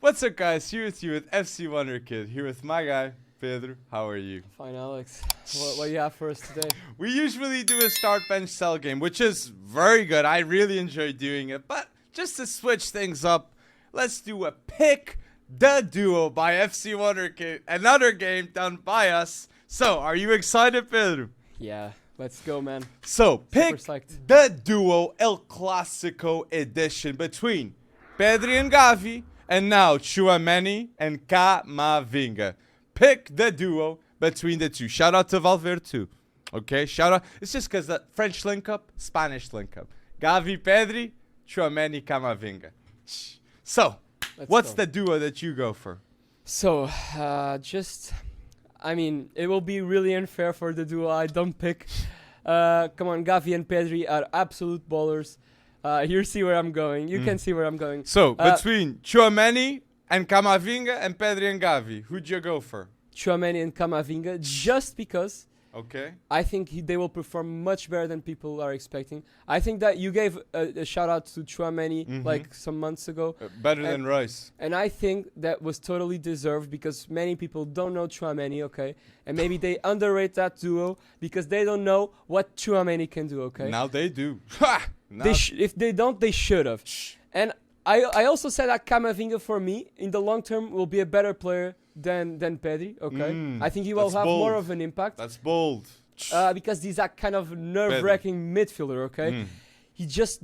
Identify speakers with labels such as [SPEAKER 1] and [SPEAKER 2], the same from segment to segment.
[SPEAKER 1] What's up, guys? Here with you with FC Wonderkid. Here with my guy, Pedro. How are you?
[SPEAKER 2] Fine, Alex. What do you have for us today?
[SPEAKER 1] We usually do a start bench sell game, which is very good. I really enjoy doing it. But just to switch things up, let's do a pick the duo by FC Wonderkid. Another game done by us. So, are you excited, Pedro?
[SPEAKER 2] Yeah, let's go, man.
[SPEAKER 1] So, pick
[SPEAKER 2] psyched.
[SPEAKER 1] the duo El Clasico edition between Pedri and Gavi, and now Tchouameni and Camavinga. Pick the duo between the two. Shout out to Valverde too. Okay, shout out. It's just because the French link up, Spanish link up. Gavi, Pedri, Tchouameni, Camavinga. So, what's the duo that you go for?
[SPEAKER 2] So, I mean, it will be really unfair for the duo I don't pick. Come on, Gavi and Pedri are absolute ballers. You see where I'm going. You can see where I'm going.
[SPEAKER 1] So, between Tchouameni and Camavinga and Pedri and Gavi, who'd you go for?
[SPEAKER 2] Tchouameni and Camavinga, just because
[SPEAKER 1] Okay.
[SPEAKER 2] I think they will perform much better than people are expecting. I think that you gave a shout out to Tchouameni like some months ago.
[SPEAKER 1] Better than Rice.
[SPEAKER 2] And I think that was totally deserved because many people don't know Tchouameni, okay? And maybe they underrate that duo because they don't know what Tchouameni can do, okay?
[SPEAKER 1] Now they do.
[SPEAKER 2] If they don't, they should have. And I also said that Camavinga, for me, in the long term, will be a better player than Pedri, okay? I think he will have more of an impact.
[SPEAKER 1] That's bold.
[SPEAKER 2] Because he's that kind of nerve-wracking midfielder, okay? He just,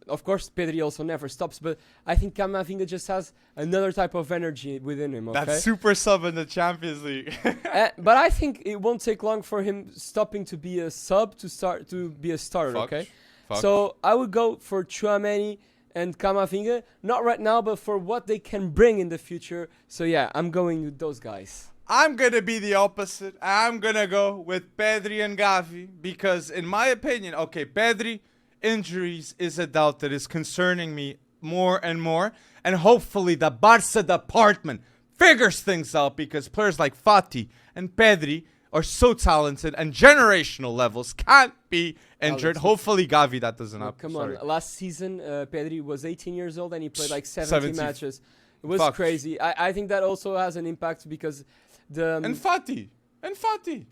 [SPEAKER 2] of course, Pedri also never stops, but I think Camavinga just has another type of energy within him, okay?
[SPEAKER 1] That super sub in the Champions League.
[SPEAKER 2] But I think it won't take long for him stopping to be a sub to be a starter, okay? So I would go for Tchouameni and Camavinga, not right now, but for what they can bring in the future. So yeah, I'm going with those guys.
[SPEAKER 1] I'm going to be the opposite. I'm going to go with Pedri and Gavi because, in my opinion, okay, Pedri, injuries is a doubt that is concerning me more and more. And hopefully the Barca department figures things out because players like Fati and Pedri are so talented and generational levels can't be injured. Hopefully Gavi that doesn't happen.
[SPEAKER 2] Come on, last season Pedri was 18 years old and he played like 70 matches. It was crazy. I think that also has an impact because and
[SPEAKER 1] Fati.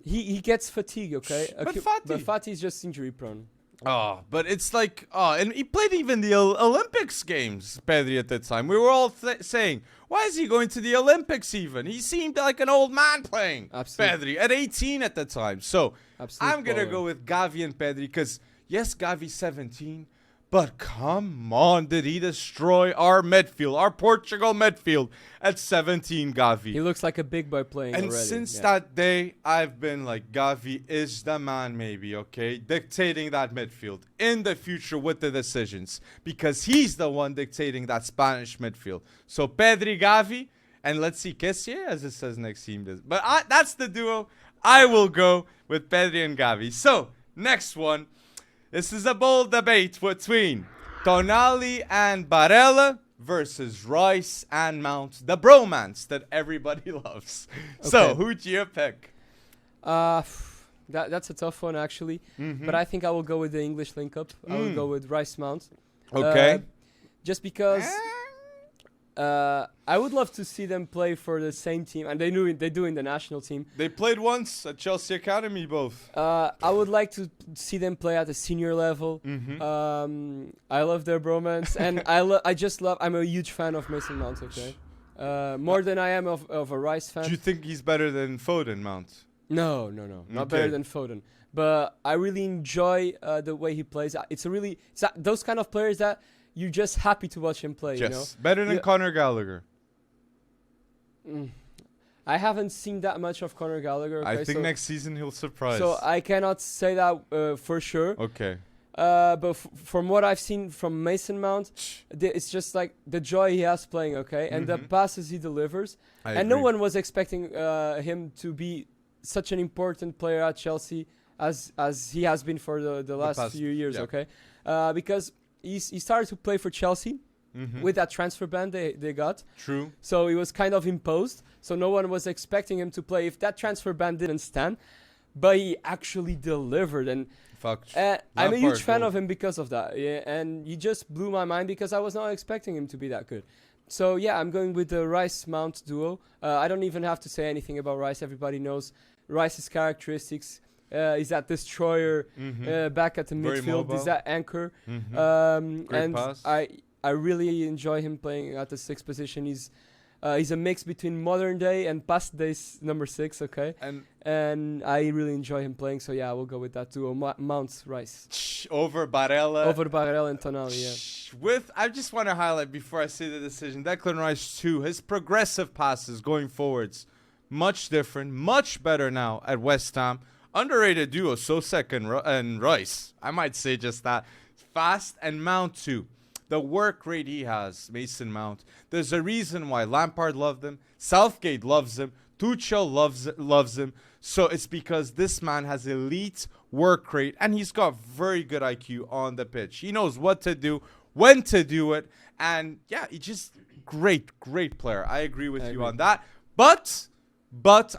[SPEAKER 2] He gets fatigue, okay?
[SPEAKER 1] But
[SPEAKER 2] Fati is just injury prone.
[SPEAKER 1] Oh, but it's like, and he played even the Olympics games, Pedri, at that time. We were all saying, why is he going to the Olympics even? He seemed like an old man playing. Pedri at 18 at the time. So, I'm going to go with Gavi and Pedri because, yes, Gavi's 17, but come on, did he destroy our midfield, our Portugal midfield at 17, Gavi.
[SPEAKER 2] He looks like a big boy playing
[SPEAKER 1] and
[SPEAKER 2] already.
[SPEAKER 1] Since that day, I've been like, Gavi is the man maybe, okay? Dictating that midfield in the future with the decisions because he's the one dictating that Spanish midfield. So Pedri, Gavi, and let's see, Kessie, as it says next team. But that's the duo. I will go with Pedri and Gavi. So, next one. This is a bold debate between Tonali and Barella versus Rice and Mount, the bromance that everybody loves. Okay. So, who'd you pick?
[SPEAKER 2] That's a tough one, actually. But I think I will go with the English link-up. I will go with Rice Mount. Okay. Just because I would love to see them play for the same team. And they do in the national team.
[SPEAKER 1] They played once at Chelsea Academy, both.
[SPEAKER 2] I would like to see them play at the senior level. I love their bromance. And I'm a huge fan of Mason Mount, okay? More than I am of a Rice fan.
[SPEAKER 1] Do you think he's better than Foden, Mount?
[SPEAKER 2] No. Not better than Foden. But I really enjoy the way he plays. It's those kind of players that you're just happy to watch him play, you know?
[SPEAKER 1] Better than Conor Gallagher.
[SPEAKER 2] I haven't seen that much of Conor Gallagher. Okay,
[SPEAKER 1] I think next season he'll surprise.
[SPEAKER 2] So I cannot say that for sure.
[SPEAKER 1] Okay.
[SPEAKER 2] But from what I've seen from Mason Mount, it's just like the joy he has playing, okay? And the passes he delivers. And no one was expecting him to be such an important player at Chelsea as he has been for the last few years, okay? Because he started to play for Chelsea with that transfer ban they got.
[SPEAKER 1] True.
[SPEAKER 2] So he was kind of imposed. So no one was expecting him to play if that transfer ban didn't stand. but he actually delivered. And I'm a huge fan of him because of that. Yeah, and he just blew my mind because I was not expecting him to be that good. So yeah, I'm going with the Rice-Mount duo. I don't even have to say anything about Rice. Everybody knows Rice's characteristics. He's that destroyer back at the midfield. He's that anchor. And
[SPEAKER 1] pass.
[SPEAKER 2] I really enjoy him playing at the 6th position. He's a mix between modern day and past days number 6, okay? And I really enjoy him playing, so yeah, I will go with that duo. Mount Rice.
[SPEAKER 1] Over Barella.
[SPEAKER 2] Over Barella and Tonali, yeah.
[SPEAKER 1] I just want to highlight before I say the decision, Declan Rice too, his progressive passes going forwards, much different, much better now at West Ham. Underrated duo, Sosek and Rice. I might say just that. Fast, and Mount too. The work rate he has, Mason Mount. There's a reason why Lampard loved him. Southgate loves him. Tuchel loves him. So it's because this man has elite work rate and he's got very good IQ on the pitch. He knows what to do, when to do it. And yeah, he's just great player. I agree with you on that. But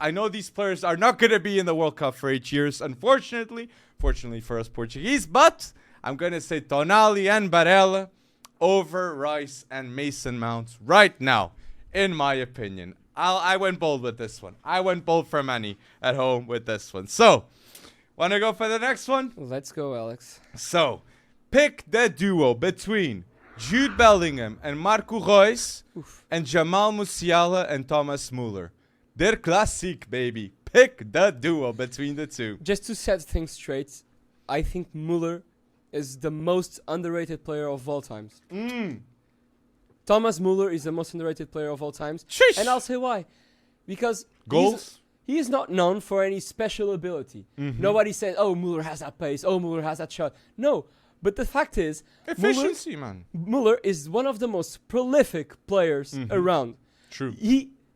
[SPEAKER 1] I know these players are not going to be in the World Cup for 8 years, unfortunately. Fortunately for us Portuguese. But I'm going to say Tonali and Barella over Rice and Mason Mount right now, in my opinion. I went bold with this one. I went bold for many at home with this one. So, want to go for the next one?
[SPEAKER 2] Let's go, Alex.
[SPEAKER 1] So, pick the duo between Jude Bellingham and Marco Reus and Jamal Musiala and Thomas Muller. Der Klassik, baby. Pick the duo between the two.
[SPEAKER 2] Just to set things straight, I think Muller is the most underrated player of all times. Thomas Muller is the most underrated player of all times.
[SPEAKER 1] Sheesh.
[SPEAKER 2] And I'll say why. Because
[SPEAKER 1] goals?
[SPEAKER 2] He is not known for any special ability. Nobody says, oh, Muller has that pace. Oh, Muller has that shot. No. But the fact is,
[SPEAKER 1] efficiency, man.
[SPEAKER 2] Muller is one of the most prolific players around.
[SPEAKER 1] True.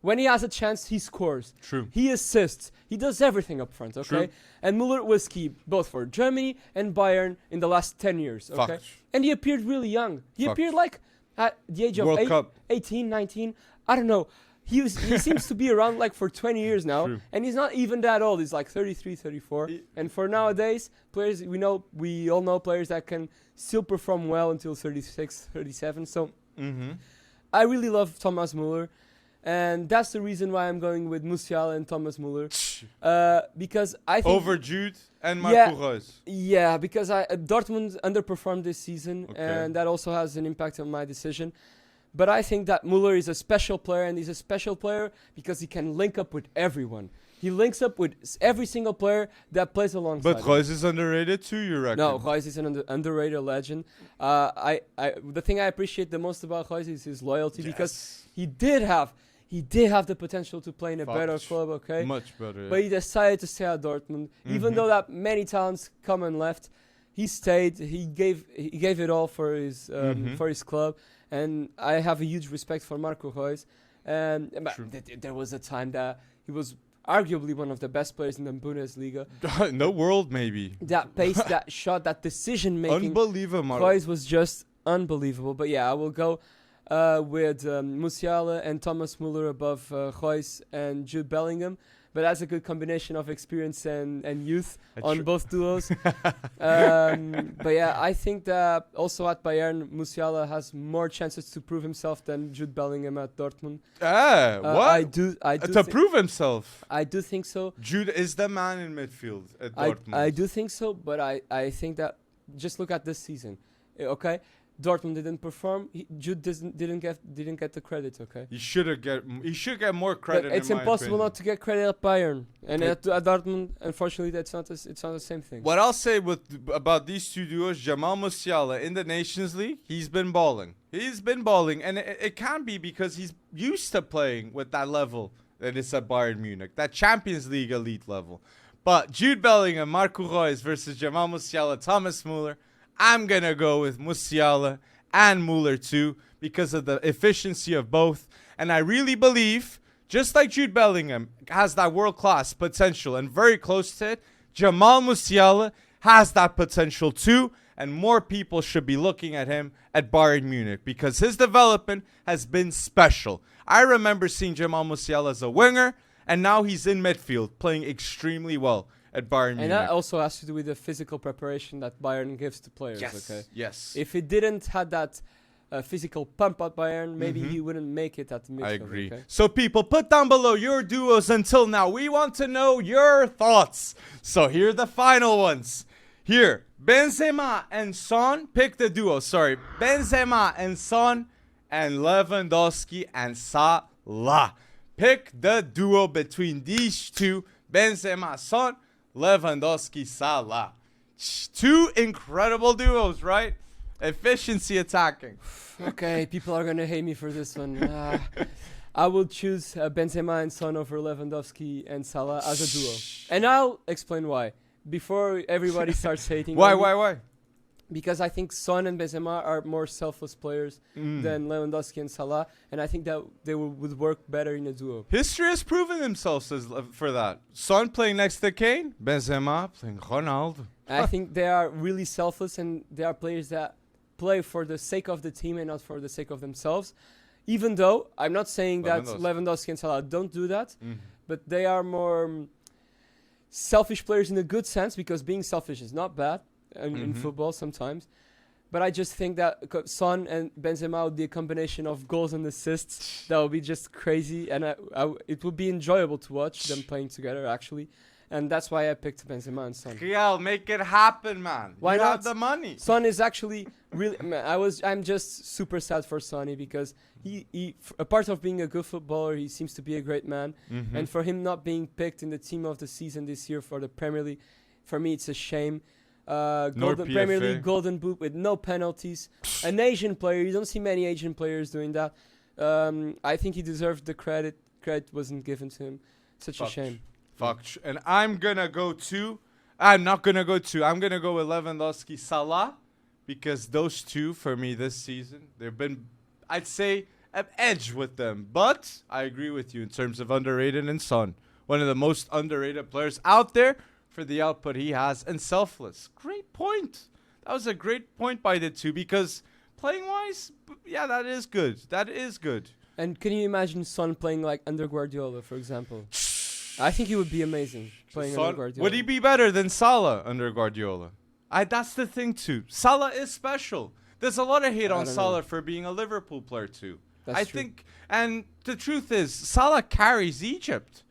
[SPEAKER 2] When he has a chance, he scores.
[SPEAKER 1] True.
[SPEAKER 2] He assists. He does everything up front, okay? True. And Muller was key both for Germany and Bayern in the last 10 years, okay? And he appeared really young. He appeared like at the age of 18, 19. I don't know. He seems to be around like for 20 years now. True. And he's not even that old. He's like 33, 34. And for nowadays, players, we all know players that can still perform well until 36, 37. So I really love Thomas Muller. And that's the reason why I'm going with Musiala and Thomas Muller. Because I think...
[SPEAKER 1] Over Jude and Marco Reus.
[SPEAKER 2] Yeah, because Dortmund underperformed this season. Okay. And that also has an impact on my decision. But I think that Muller is a special player. And he's a special player because he can link up with everyone. He links up with every single player that plays alongside.
[SPEAKER 1] But Reus is underrated too, you reckon?
[SPEAKER 2] No, Reus is an underrated legend. The thing I appreciate the most about Reus is his loyalty because he did have the potential to play in a better club, okay?
[SPEAKER 1] Much better. Yeah.
[SPEAKER 2] But he decided to stay at Dortmund. Even though that many talents come and left, he stayed. He gave it all for his club. And I have a huge respect for Marco Reus. And there was a time that he was arguably one of the best players in the Bundesliga.
[SPEAKER 1] In the world, maybe.
[SPEAKER 2] That pace, that shot, that decision-making.
[SPEAKER 1] Unbelievable.
[SPEAKER 2] Reus was just unbelievable. But yeah, I will go with Musiala and Thomas Muller above Reus and Jude Bellingham. But that's a good combination of experience and youth on both duos. But yeah, I think that also at Bayern, Musiala has more chances to prove himself than Jude Bellingham at Dortmund.
[SPEAKER 1] What?
[SPEAKER 2] I do
[SPEAKER 1] to prove himself?
[SPEAKER 2] I do think so.
[SPEAKER 1] Jude is the man in midfield at Dortmund.
[SPEAKER 2] I do think so, but I think that just look at this season, okay? Dortmund didn't perform. Jude didn't get the credit. Okay.
[SPEAKER 1] He should get more credit.
[SPEAKER 2] But it's impossible not to get credit at Bayern and at Dortmund. Unfortunately, it's not the same thing.
[SPEAKER 1] What I'll say about these two duos, Jamal Musiala in the Nations League, he's been balling. And it can be because he's used to playing with that level that is at Bayern Munich, that Champions League elite level. But Jude Bellingham, Marco Reus versus Jamal Musiala, Thomas Muller. I'm going to go with Musiala and Muller too because of the efficiency of both. And I really believe, just like Jude Bellingham has that world-class potential and very close to it, Jamal Musiala has that potential too. And more people should be looking at him at Bayern Munich because his development has been special. I remember seeing Jamal Musiala as a winger, and now he's in midfield playing extremely well. at Bayern Munich.
[SPEAKER 2] And that also has to do with the physical preparation that Bayern gives to players. Okay.
[SPEAKER 1] Yes.
[SPEAKER 2] If he didn't have that physical pump at Bayern, maybe he wouldn't make it at the midfield.
[SPEAKER 1] I agree.
[SPEAKER 2] Okay?
[SPEAKER 1] So people, put down below your duos until now. We want to know your thoughts. So here are the final ones. Here, Benzema and Son. Pick the duo. Sorry, Benzema and Son, and Lewandowski and Salah. Pick the duo between these two. Benzema, Son, Lewandowski, Salah. Two incredible duos, right? Efficiency attacking.
[SPEAKER 2] Okay, people are gonna hate me for this one. I will choose Benzema and Son over Lewandowski and Salah as a duo, and I'll explain why. Before everybody starts hating.
[SPEAKER 1] Why?
[SPEAKER 2] Because I think Son and Benzema are more selfless players than Lewandowski and Salah, and I think that they would work better in a duo.
[SPEAKER 1] History has proven themselves for that. Son playing next to Kane, Benzema playing Ronaldo.
[SPEAKER 2] I think they are really selfless, and they are players that play for the sake of the team and not for the sake of themselves. Even though I'm not saying that Lewandowski and Salah don't do that, but they are more selfish players in a good sense, because being selfish is not bad in football sometimes. But I just think that Son and Benzema would be a combination of goals and assists that would be just crazy, and it would be enjoyable to watch them playing together, actually. And that's why I picked Benzema and Son.
[SPEAKER 1] Real, make it happen, man.
[SPEAKER 2] Why
[SPEAKER 1] you
[SPEAKER 2] not?
[SPEAKER 1] have the money.
[SPEAKER 2] Son is actually really. I'm just super sad for Sonny, because he apart of being a good footballer, he seems to be a great man. And for him not being picked in the team of the season this year for the Premier League, for me it's a shame. Premier League Golden Boot with no penalties. An Asian player. You don't see many Asian players doing that. I think he deserved the credit. Credit wasn't given to him. Such a shame.
[SPEAKER 1] And I'm not gonna go I'm gonna go with Lewandowski, Salah, because those two for me this season, they've been, I'd say, an edge with them. But I agree with you in terms of underrated and Son, one of the most underrated players out there for the output he has, and selfless. Great point. That was a great point by the two, because playing wise, yeah, that is good.
[SPEAKER 2] And can you imagine Son playing like under Guardiola, for example? I think he would be amazing playing under Guardiola.
[SPEAKER 1] Would he be better than Salah under Guardiola? That's the thing too. Salah is special. There's a lot of hate on Salah for being a Liverpool player too. I think, and the truth is, Salah carries Egypt.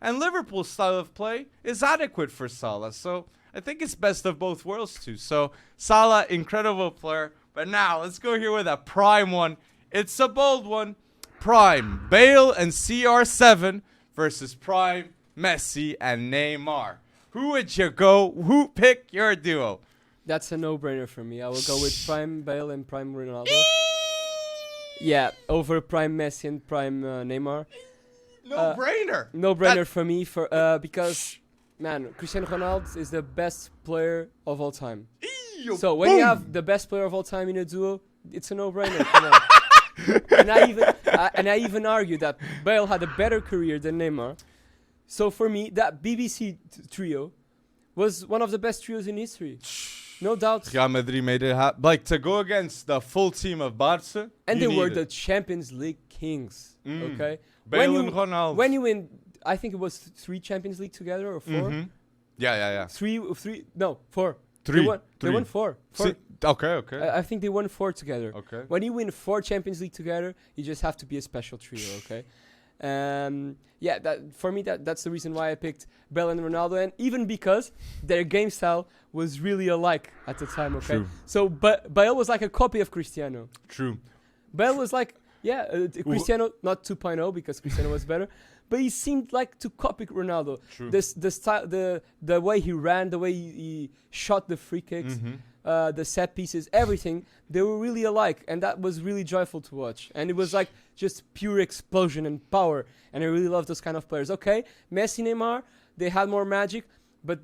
[SPEAKER 1] And Liverpool's style of play is adequate for Salah. So I think it's best of both worlds too. So Salah, incredible player. But now let's go here with a prime one. It's a bold one. Prime Bale and CR7 versus prime Messi and Neymar. Who would you go? Who pick your duo?
[SPEAKER 2] That's a no-brainer for me. I will go with prime Bale and prime Ronaldo. Yeah, over prime Messi and prime Neymar.
[SPEAKER 1] No-brainer.
[SPEAKER 2] No-brainer for me, because, man, Cristiano Ronaldo is the best player of all time. So when you have the best player of all time in a duo, it's a no-brainer. Come on. And I even argue that Bale had a better career than Neymar. So for me, that BBC trio was one of the best trios in history. No doubt.
[SPEAKER 1] Real Madrid made it happen. Like, to go against the full team of Barca.
[SPEAKER 2] And they were the Champions League kings. Okay?
[SPEAKER 1] Bale and Ronaldo.
[SPEAKER 2] When you win, I think it was 3 Champions League together, or 4?
[SPEAKER 1] Yeah.
[SPEAKER 2] 4.
[SPEAKER 1] Three.
[SPEAKER 2] They won 4.
[SPEAKER 1] Okay.
[SPEAKER 2] I think they won 4 together.
[SPEAKER 1] Okay.
[SPEAKER 2] When you win 4 Champions League together, you just have to be a special trio, okay? Yeah, for me, that's the reason why I picked Bale and Ronaldo, and even because their game style was really alike at the time, okay?
[SPEAKER 1] True.
[SPEAKER 2] So Bale was like a copy of Cristiano.
[SPEAKER 1] True.
[SPEAKER 2] Bale was like, Cristiano, not 2.0 because Cristiano was better, but he seemed like to copy Ronaldo.
[SPEAKER 1] True.
[SPEAKER 2] The style, the way he ran, the way he shot the free kicks, the set pieces, everything, they were really alike, and that was really joyful to watch. And it was like just pure explosion and power, and I really love those kind of players. Okay, Messi, Neymar, they had more magic, but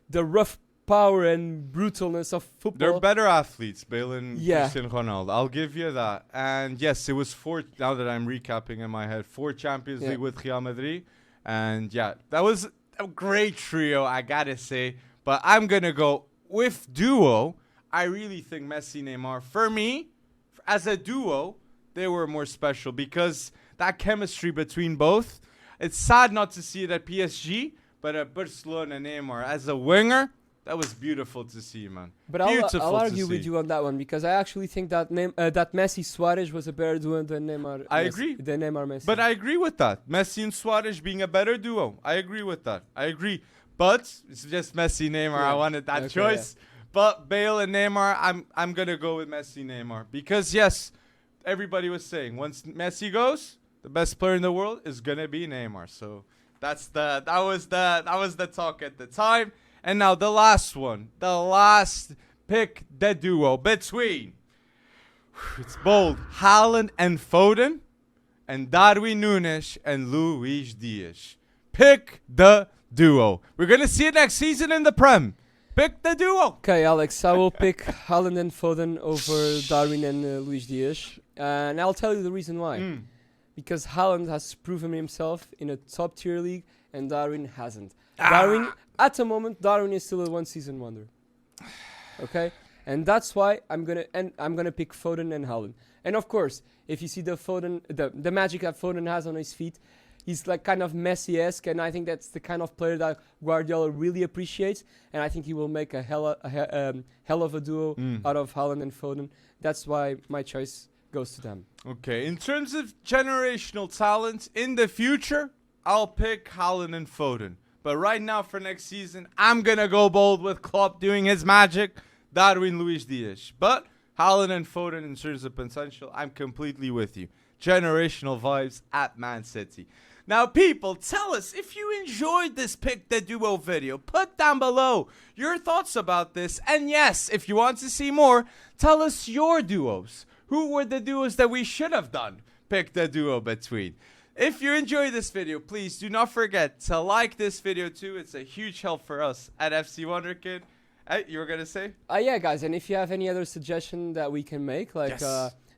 [SPEAKER 2] the rough power and brutalness of football.
[SPEAKER 1] They're better athletes, Bale and Cristiano Ronaldo. I'll give you that. And yes, it was 4, now that I'm recapping in my head, 4 Champions League with Real Madrid. And yeah, that was a great trio, I gotta say. But I'm gonna go with duo. I really think Messi, Neymar, for me, as a duo, they were more special because that chemistry between both, it's sad not to see it at PSG, But at Barcelona, Neymar as a winger, that was beautiful to see, man.
[SPEAKER 2] But I'll argue with you on that one because I actually think that that Messi Suarez was a better duo than Neymar.
[SPEAKER 1] I agree.
[SPEAKER 2] Than Neymar Messi.
[SPEAKER 1] But I agree with that. Messi and Suarez being a better duo. I agree with that. I agree. But it's just Messi, Neymar. Yeah. I wanted that choice. Yeah. But Bale and Neymar, I'm gonna go with Messi, Neymar because yes, everybody was saying once Messi goes, the best player in the world is gonna be Neymar. So that was the talk at the time. And now the last one, the last pick, the duo between it's bold, Haaland and Foden, and Darwin Núñez and Luis Diaz. Pick the duo. We're gonna see it next season in the Prem. Pick the duo.
[SPEAKER 2] Okay, Alex, I will pick Haaland and Foden over Darwin and Luis Diaz, and I'll tell you the reason why. Because Haaland has proven himself in a top tier league, and Darwin hasn't. Darwin, at the moment, Darwin is still a one-season wonder. Okay, and that's why I'm gonna pick Foden and Haaland. And of course, if you see the magic that Foden has on his feet, he's like kind of Messi-esque, and I think that's the kind of player that Guardiola really appreciates. And I think he will make a hell of a duo out of Haaland and Foden. That's why my choice goes to them.
[SPEAKER 1] Okay, in terms of generational talent in the future, I'll pick Haaland and Foden. But right now for next season, I'm going to go bold with Klopp doing his magic. Darwin, Luis Diaz. But Haaland and Foden in terms of potential, I'm completely with you. Generational vibes at Man City. Now, people, tell us if you enjoyed this Pick the Duo video. Put down below your thoughts about this. And yes, if you want to see more, tell us your duos. Who were the duos that we should have done? Pick the duo between. If you enjoyed this video, please do not forget to like this video too. It's a huge help for us at FC Wonderkid. Hey, you were going to say?
[SPEAKER 2] Yeah, guys. And if you have any other suggestion that we can make, like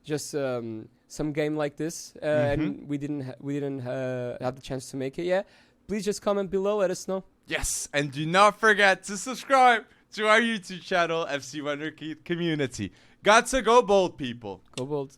[SPEAKER 2] just some game like this, and we didn't have the chance to make it yet, please just comment below. Let us know.
[SPEAKER 1] Yes, and do not forget to subscribe to our YouTube channel, FC Wonderkid Community. Got to go bold, people.
[SPEAKER 2] Go bold.